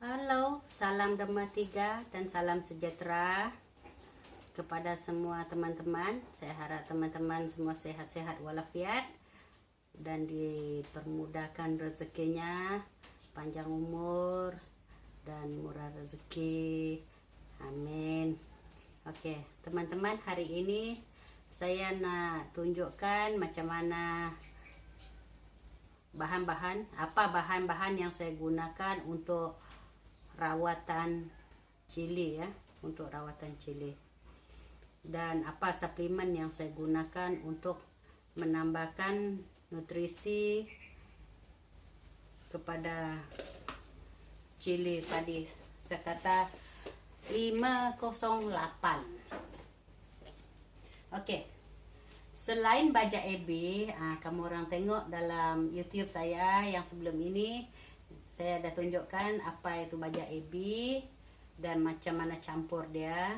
Halo, salam Dharma Tiga dan salam sejahtera kepada semua teman-teman. Saya harap teman-teman semua sehat-sehat walafiat dan dipermudahkan rezekinya, panjang umur dan murah rezeki. Amin. Oke, teman-teman, hari ini saya nak tunjukkan macam mana bahan-bahan yang saya gunakan untuk rawatan cili ya, untuk rawatan cili, dan apa suplemen yang saya gunakan untuk menambahkan nutrisi kepada cili tadi. Saya kata 508. Okey. Selain baja AB, kamu orang tengok dalam YouTube saya yang sebelum ini, saya dah tunjukkan apa itu baja AB dan macam mana campur dia.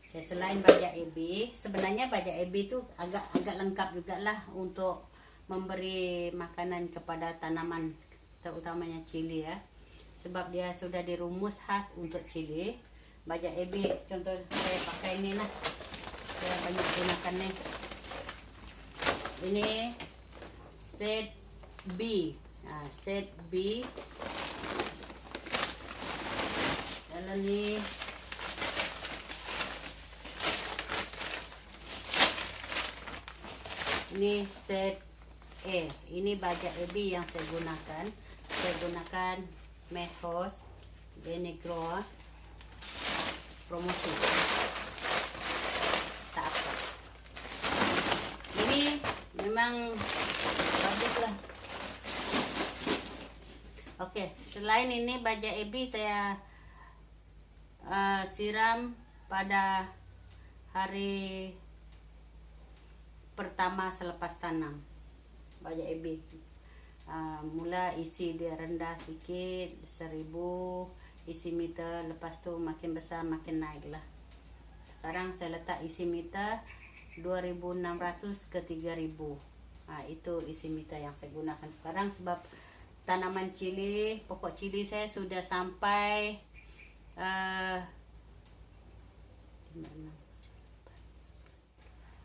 Okay, selain baja AB, sebenarnya baja AB itu agak lengkap jugalah untuk memberi makanan kepada tanaman, terutamanya cili ya. Sebab dia sudah dirumus khas untuk cili. Baja AB contoh saya pakai ini lah. Saya banyak gunakan nih. Ini set B. Set B. Lalu ni ini set A. Ini baja AB yang saya gunakan. Saya gunakan Mehos Benegro promosi. Tak apa. Ini memang bagus lah. Okey, selain ini baja AB saya siram pada hari pertama selepas tanam baja AB. Mula isi dia rendah sikit 1000 isi meter, lepas tu makin besar makin naik lah. Sekarang saya letak isi meter 2600 ke 3000. Itu isi meter yang saya gunakan sekarang sebab tanaman cili, pokok cili saya sudah sampai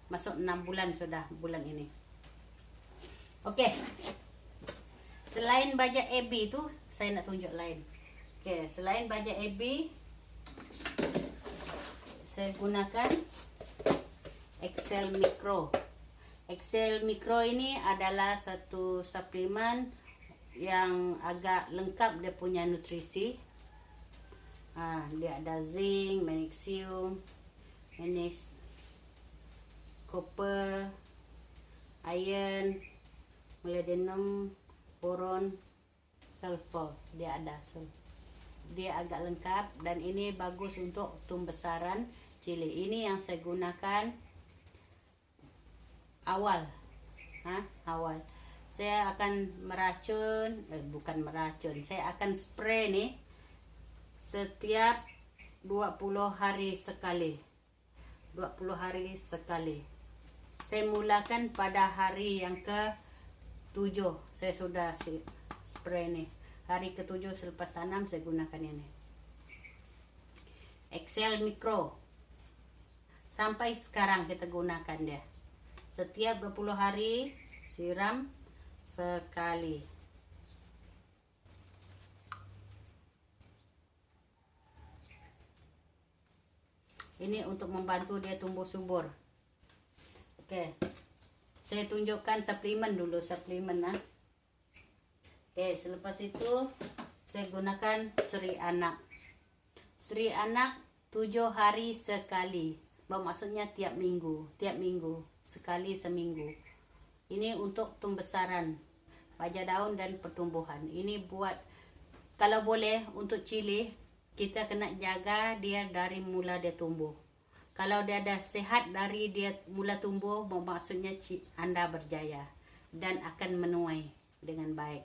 masuk 6 bulan sudah bulan ini. Okey. Selain baja AB tu saya nak tunjuk lain. Okey, selain baja AB saya gunakan Excel Micro. Excel Micro ini adalah satu suplemen yang agak lengkap dia punya nutrisi. Dia ada zinc, magnesium, copper, iron, molybdenum, boron, sulfur. Dia ada. Dia agak lengkap dan ini bagus untuk tumbesaran cili. Ini yang saya gunakan awal. Saya akan bukan meracun. Saya akan spray ni setiap 20 hari sekali. 20 hari sekali. Saya mulakan pada hari yang ke-7. Saya sudah spray ni. Hari ke-7 selepas tanam saya gunakan ini. Excel Micro. Sampai sekarang kita gunakan dia. Setiap 20 hari siram sekali. Ini untuk membantu dia tumbuh subur. Okey. Saya tunjukkan suplemen dulu, suplemen . Okey, selepas itu saya gunakan Sri Anak. Sri Anak 7 hari sekali. Maksudnya tiap minggu sekali seminggu. Ini untuk tumbesaran baja daun dan pertumbuhan. Ini buat, kalau boleh untuk cili kita kena jaga dia dari mula dia tumbuh. Kalau dia dah sehat dari dia mula tumbuh, maksudnya anda berjaya dan akan menuai dengan baik.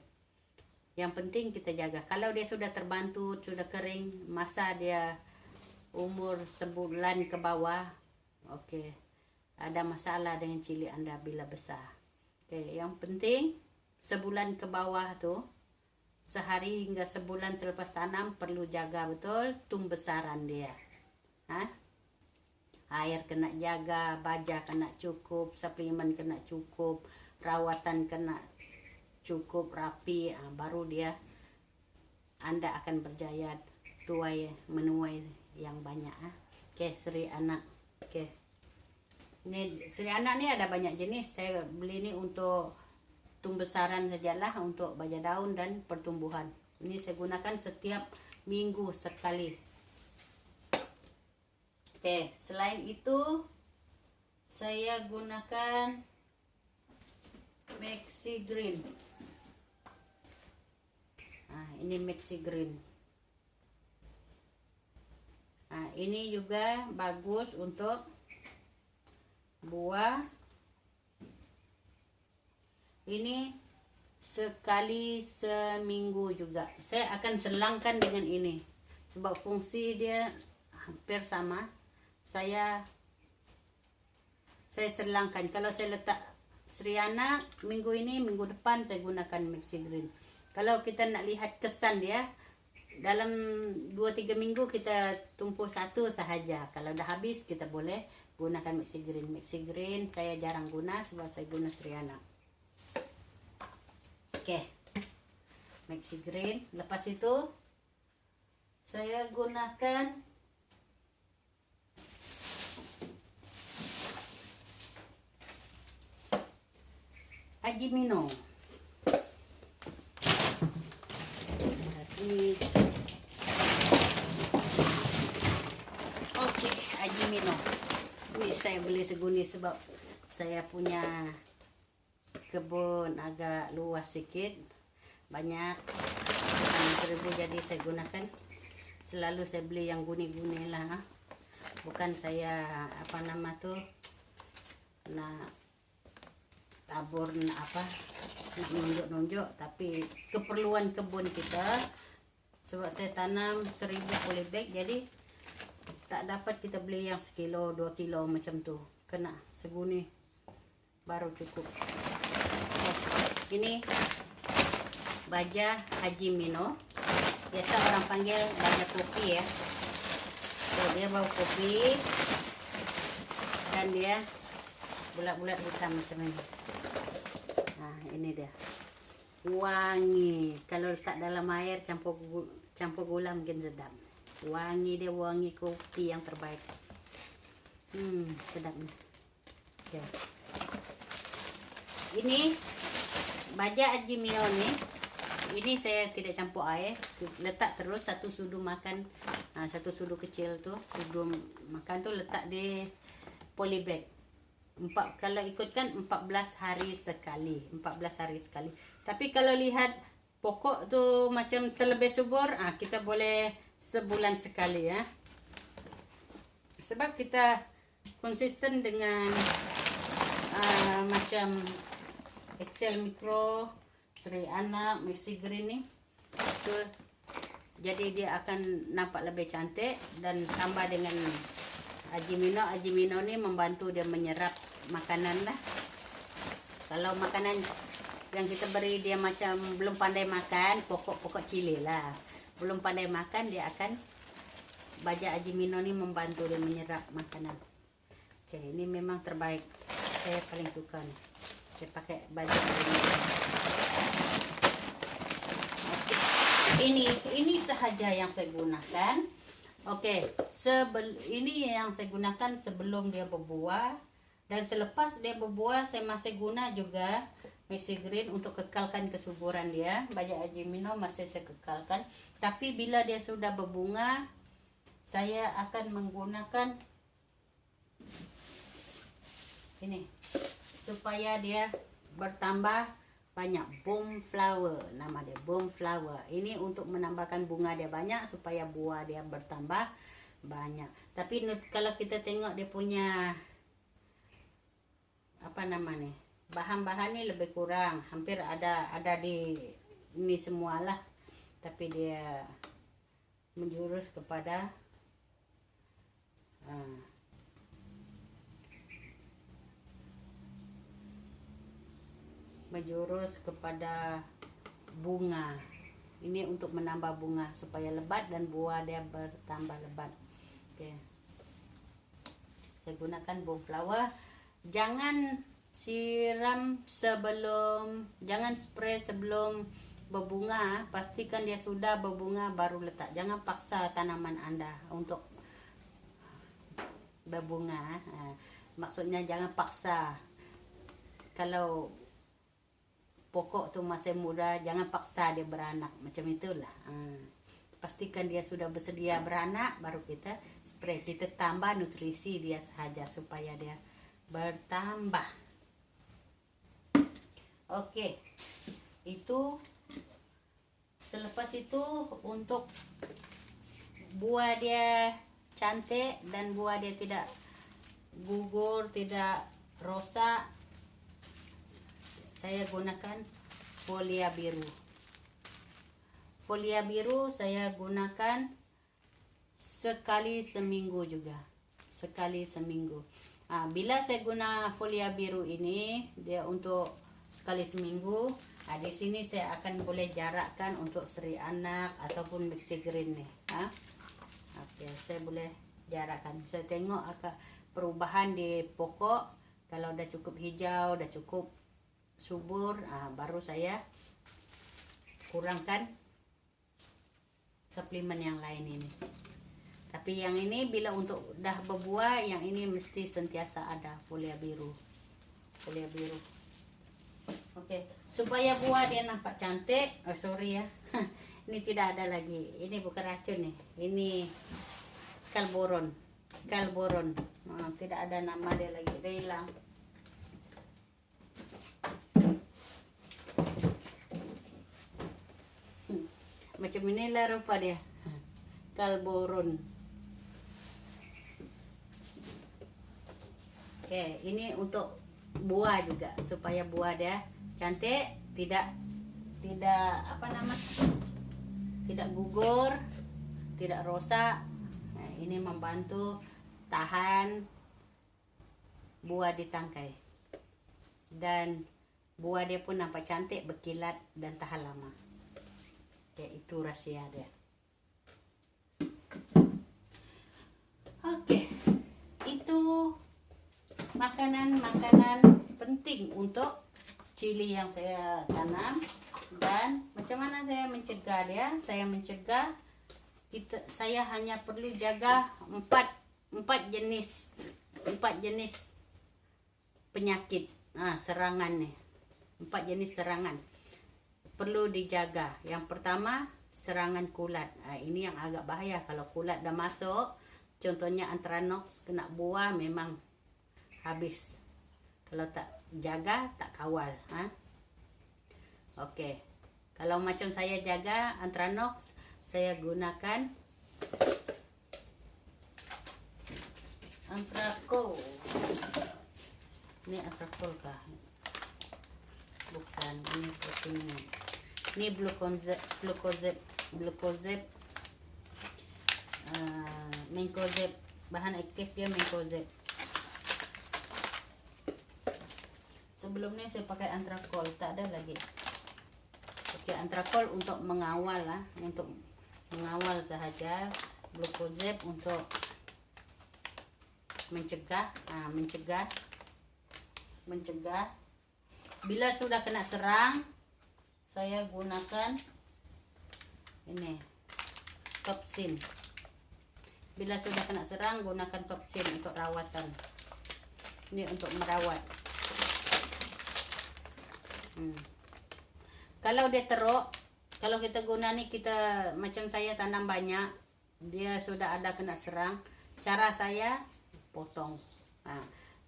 Yang penting kita jaga. Kalau dia sudah terbantu, sudah kering, masa dia umur sebulan ke bawah, okey, ada masalah dengan cili anda bila besar. Okey, yang penting sebulan ke bawah tu sehari hingga sebulan selepas tanam perlu jaga betul tumbesaran dia. Air kena jaga, baja kena cukup, suplemen kena cukup, rawatan kena cukup rapi, baru dia Anda akan berjaya menuai yang banyak. Oke, seri anak. Oke, ini seri anak nih ada banyak jenis. Saya beli ini untuk tumbesaran sajalah, untuk baja daun dan pertumbuhan. Ini saya gunakan setiap minggu sekali. Oke, selain itu saya gunakan Maxi Green. Ini Maxi Green. Ini juga bagus untuk buah. Ini sekali seminggu juga. Saya akan selangkan dengan ini sebab fungsi dia hampir sama. Saya selangkan. Kalau saya letak seri anak minggu ini, minggu depan saya gunakan Maxi Green. Kalau kita nak lihat kesan dia, dalam 2-3 minggu kita tumpuk satu sahaja. Kalau dah habis kita boleh gunakan Maxi Green. Maxi Green saya jarang guna sebab saya guna seri anak. Oke, Maxi Green. Lepas itu saya gunakan Ajimino. Oke, Ajimino. Ini saya beli seguni sebab saya punya kebun agak luas sedikit, banyak 1.000, jadi saya gunakan selalu. Saya beli yang guni-guni lah, bukan saya tabur nak nunjuk-nunjuk, tapi keperluan kebun kita. Sebab saya tanam 1.000 polybag, jadi tak dapat kita beli yang 1 kilo 2 kilo macam tu, kena seguni baru cukup. Ini baja Ajimino, biasa orang panggil baja kopi ya. Dia bau kopi dan dia bulat-bulat hitam macam ini. Ini dia, wangi. Kalau letak dalam air campur gula mungkin sedap. Wangi dia, wangi kopi yang terbaik. Sedap nih. Okay. Ini baja Ajimino nih. Ini saya tidak campur air, letak terus satu sudu makan, satu sudu kecil tuh, sudu makan tuh letak di polybag. Kalau ikutkan 14 hari sekali. Tapi kalau lihat pokok tuh macam terlebih subur, kita boleh sebulan sekali ya. Sebab kita konsisten dengan macam Excel Micro, seri anak, Maxi Green nih. Jadi dia akan nampak lebih cantik, dan tambah dengan Ajimino. Ajimino ini membantu dia menyerap makanan lah. Kalau makanan yang kita beri dia macam belum pandai makan, pokok-pokok cili lah, belum pandai makan, dia akan baja Ajimino ini membantu dia menyerap makanan. Oke, ini memang terbaik, saya paling suka nih. Saya pakai baja Ajimino. Oke, ini sahaja yang saya gunakan. Oke, ini yang saya gunakan sebelum dia berbuah. Dan selepas dia berbuah, saya masih guna juga Maxi Green untuk kekalkan kesuburan dia. Baja Ajimino masih saya kekalkan. Tapi bila dia sudah berbunga, saya akan menggunakan ini supaya dia bertambah banyak. Boom flower, nama dia boom flower. Ini untuk menambahkan bunga dia banyak supaya buah dia bertambah banyak. Tapi kalau kita tengok dia punya bahan-bahan ini lebih kurang, hampir ada di ini semualah, tapi dia menjurus kepada bunga. Ini untuk menambah bunga supaya lebat dan buah dia bertambah lebat. Oke. Saya gunakan bone flower. Jangan siram sebelum, jangan spray sebelum berbunga. Pastikan dia sudah berbunga baru letak. Jangan paksa tanaman Anda untuk berbunga. Maksudnya jangan paksa. Kalau pokok tuh masih muda, jangan paksa dia beranak. Macam itulah. Pastikan dia sudah bersedia beranak, baru kita spray. Kita tambah nutrisi dia sahaja supaya dia bertambah. Oke. Itu selepas itu untuk buah dia cantik dan buah dia tidak gugur, tidak rosak, saya gunakan folia biru. Folia biru saya gunakan sekali seminggu juga. Sekali seminggu. Bila saya guna folia biru ini, dia untuk sekali seminggu. Di sini saya akan boleh jarakkan untuk seri anak ataupun mixi green nih. Oke, saya boleh jarakkan. Saya tengok akan perubahan di pokok. Kalau udah cukup hijau, udah cukup subur, baru saya kurangkan suplemen yang lain ini. Tapi yang ini bila untuk dah berbuah, yang ini mesti sentiasa ada folia biru. Folia biru. Oke, supaya buah dia nampak cantik. Sorry ya. Ini tidak ada lagi. Ini bukan racun nih. Ini kalboron. Kalboron. Tidak ada nama dia lagi. Dia hilang. Macam inilah rupa dia. Kalboron. Oke, ini untuk buah juga supaya buah dia cantik, tidak tidak gugur, tidak rosak. Ini membantu tahan buah di tangkai. Dan buah dia pun nampak cantik, berkilat dan tahan lama. Oke, itu rahasia dia. Oke, itu makanan-makanan penting untuk cili yang saya tanam. Dan macam mana saya mencegah dia? Saya mencegah saya hanya perlu jaga empat jenis penyakit serangan nih. 4 jenis serangan perlu dijaga. Yang pertama, serangan kulat. Ini yang agak bahaya. Kalau kulat dah masuk, contohnya Anthracox kena buah, memang habis. Kalau tak jaga, tak kawal. Oke. Kalau macam saya jaga Anthracox, saya gunakan Anthracox. Ini Anthracox kah? Bukan, ini proteinnya. Ini glucozeb, mancozeb. Bahan aktif dia mancozeb. Sebelumnya saya pakai Anthracox, tak ada lagi. Oke, Anthracox untuk mengawal untuk mengawal sahaja. Glucozeb untuk mencegah, mencegah. Bila sudah kena serang, saya gunakan ini Topsin. Bila sudah kena serang, gunakan Topsin untuk rawatan. Ini untuk merawat. Kalau dia teruk, kalau kita guna nih, kita macam saya tanam banyak, dia sudah ada kena serang. Cara saya potong.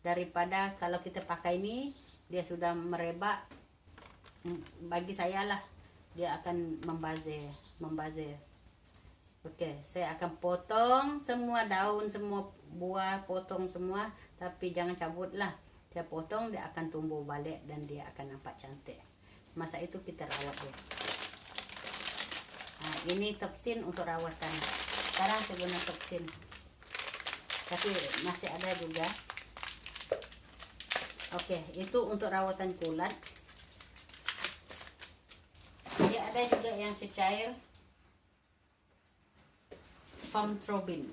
Daripada kalau kita pakai ini, dia sudah merebak. Bagi saya lah, dia akan membazir. Oke, saya akan potong semua daun, semua buah, potong semua. Tapi jangan cabut lah. Dia potong, dia akan tumbuh balik dan dia akan nampak cantik. Masa itu kita rawat dia. Ini Topsin untuk rawatan. Sekarang saya guna Topsin. Tapi masih ada juga. Oke, itu untuk rawatan kulat. Dia ada juga yang yang cecair Famtrobin.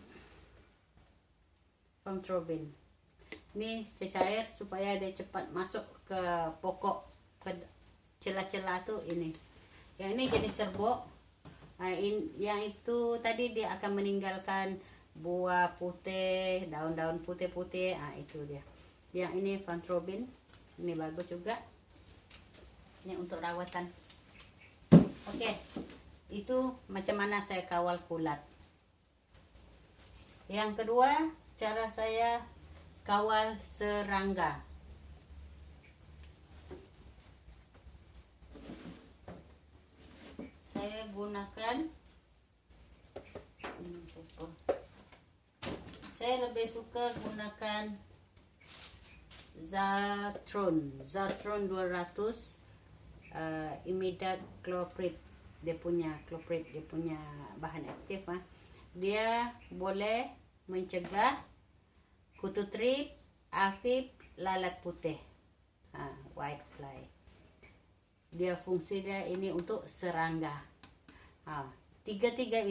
Ini cecair supaya dia cepat masuk ke pokok, ke celah-celah tuh ini. Yang ini jenis serbuk. Nah, yang itu tadi dia akan meninggalkan buah putih, daun-daun putih-putih. Ah, itu dia. Yang ini Famtrobin. Ini bagus juga. Ini untuk rawatan. Oke. Itu macam mana saya kawal kulat. Yang kedua, cara saya kawal serangga. Saya gunakan, saya lebih suka gunakan Zatron 200 imidacloprid. Dia punya bahan aktif. Dia boleh mencegah kutu trip, afib, lalat putih, white fly. Dia fungsi dia ini untuk serangga. Tiga-tiga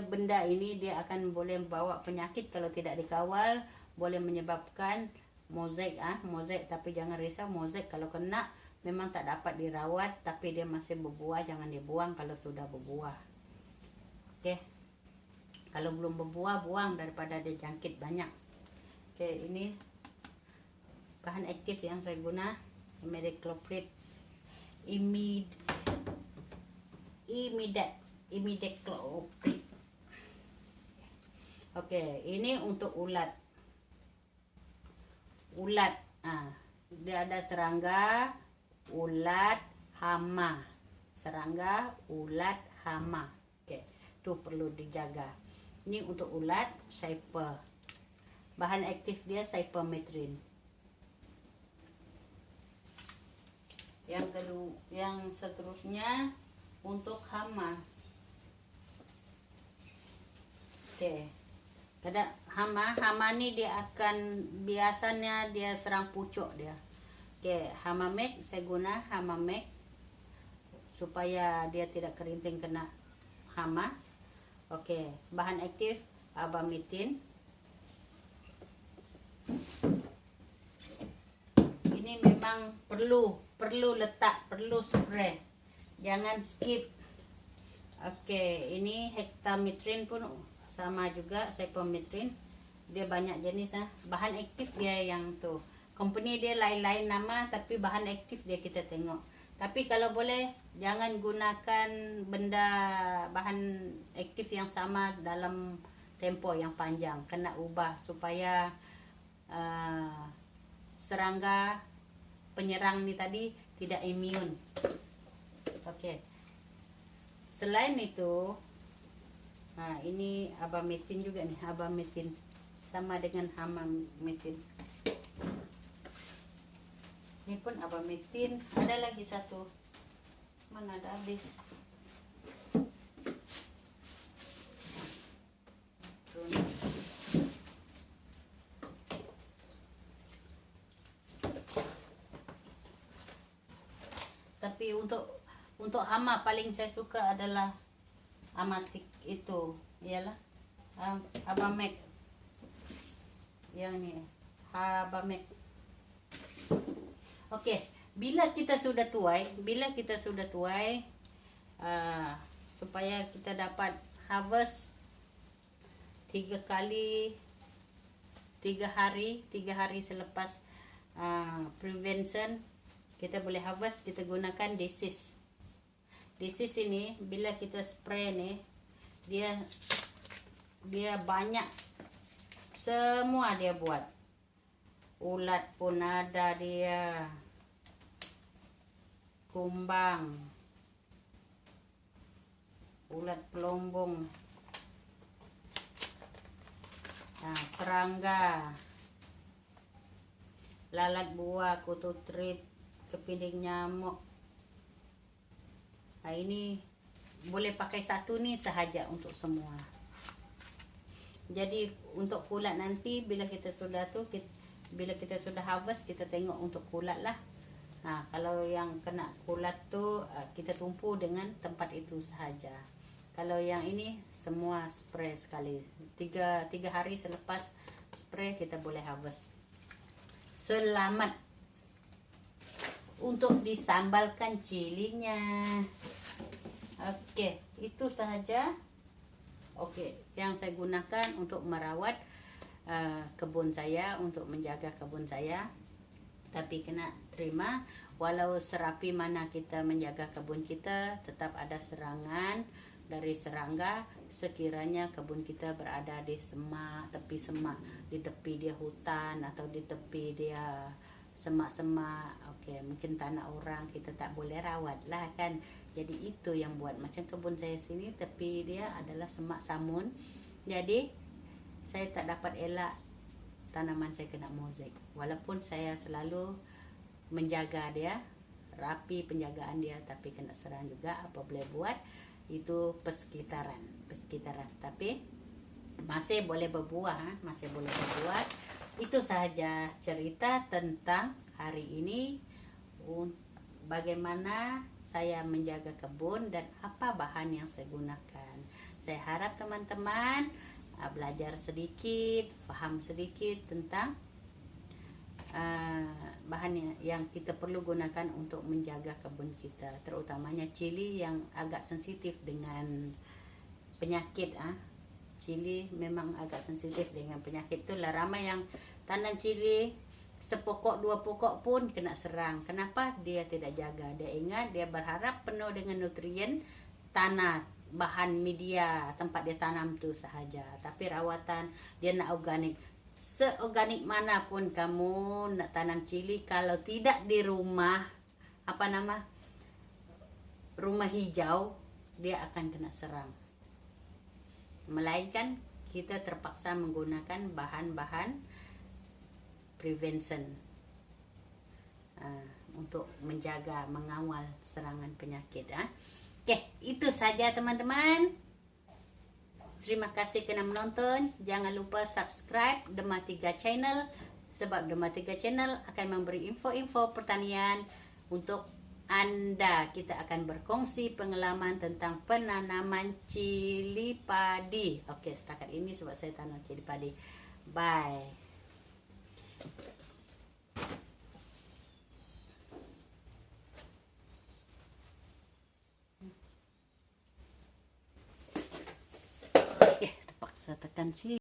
benda ini dia akan boleh membawa penyakit kalau tidak dikawal, boleh menyebabkan mozaik. Mozaik, tapi jangan risau, mozaik kalau kena memang tak dapat dirawat, tapi dia masih berbuah, jangan dibuang kalau sudah berbuah. Oke. Kalau belum berbuah, buang daripada dia jangkit banyak. Oke, ini bahan aktif yang saya guna, imidacloprid. Imidacloprid. Oke, ini untuk ulat. Dia ada serangga, ulat, hama. Serangga, ulat, hama. Oke, itu perlu dijaga. Ini untuk ulat, Cyper. Bahan aktif dia cypermethrin. Yang seterusnya untuk hama. Oke. Kada hama ni dia akan biasanya dia serang pucuk dia. Oke, Hamamek saya guna Hamamek supaya dia tidak kerinting kena hama. Oke, bahan aktif abamitin. Ini memang perlu letak, perlu spray. Jangan skip. Oke, ini hektametrin pun sama juga, cypermethrin. Dia banyak jenis. Bahan aktif dia yang tuh. Company dia lain-lain nama, tapi bahan aktif dia kita tengok. Tapi kalau boleh jangan gunakan bahan aktif yang sama dalam tempo yang panjang. Kena ubah supaya serangga penyerang ni tadi tidak imun. Oke. Selain itu, ini abamitin juga nih, abamitin sama dengan hamametin. Ini pun abamitin. Ada lagi satu. Mana ada habis? Tapi untuk hama paling saya suka adalah amatik itu, ialah Habamek. Yang ini Habamek. Oke, bila kita sudah tuai, supaya kita dapat harvest 3 hari selepas prevention, kita boleh harvest. Kita gunakan disease ini. Bila kita spray nih, dia banyak, semua dia buat. Ulat pun ada dia, kumbang, ulat pelombong, serangga, lalat buah, kutu trip, kepiting nyamuk. Ini boleh pakai satu nih sahaja untuk semua. Jadi untuk kulat nanti bila kita sudah harvest, kita tengok untuk kulat lah. Nah, kalau yang kena kulat tuh kita tumpu dengan tempat itu saja. Kalau yang ini semua spray sekali. Tiga hari selepas spray kita boleh harvest. Selamat untuk disambalkan cilinya. Oke, itu saja. Oke, yang saya gunakan untuk merawat kebun saya, untuk menjaga kebun saya. Tapi kena terima, walau serapi mana kita menjaga kebun kita, tetap ada serangan dari serangga. Sekiranya kebun kita berada di semak, tepi semak, di tepi dia hutan atau di tepi dia semak-semak, oke, mungkin tanah orang, kita tak boleh rawat lah kan. Jadi itu yang buat macam kebun saya sini, tepi dia adalah semak samun. Jadi saya tak dapat elak tanaman saya kena mozaik, walaupun saya selalu menjaga dia, rapi penjagaan dia, tapi kena serang juga. Apa boleh buat, itu persekitaran. Tapi masih boleh berbuah, masih boleh berbuat. Itu saja cerita tentang hari ini, bagaimana saya menjaga kebun dan apa bahan yang saya gunakan. Saya harap teman-teman belajar sedikit, faham sedikit tentang bahan yang kita perlu gunakan untuk menjaga kebun kita, terutamanya cili yang agak sensitif dengan penyakit. Cili memang agak sensitif dengan penyakit. Itulah ramai yang tanam cili sepokok dua pokok pun kena serang. Kenapa? Dia tidak jaga. Dia ingat, dia berharap penuh dengan nutrien tanah, bahan media tempat dia tanam tu sahaja. Tapi rawatan dia nak organik. Seorganik manapun kamu nak tanam cili, kalau tidak di rumah rumah hijau, dia akan kena serang. Melainkan kita terpaksa menggunakan bahan-bahan prevention untuk menjaga, mengawal serangan penyakit. Oke, itu saja teman-teman. Terima kasih kerana menonton. Jangan lupa subscribe Dema 3 Channel, sebab Dema 3 Channel akan memberi info-info pertanian untuk Anda. Kita akan berkongsi pengalaman tentang penanaman cili padi. Oke, setakat ini sebab saya tanam cili padi. Bye. Oke, terpaksa tekan sini.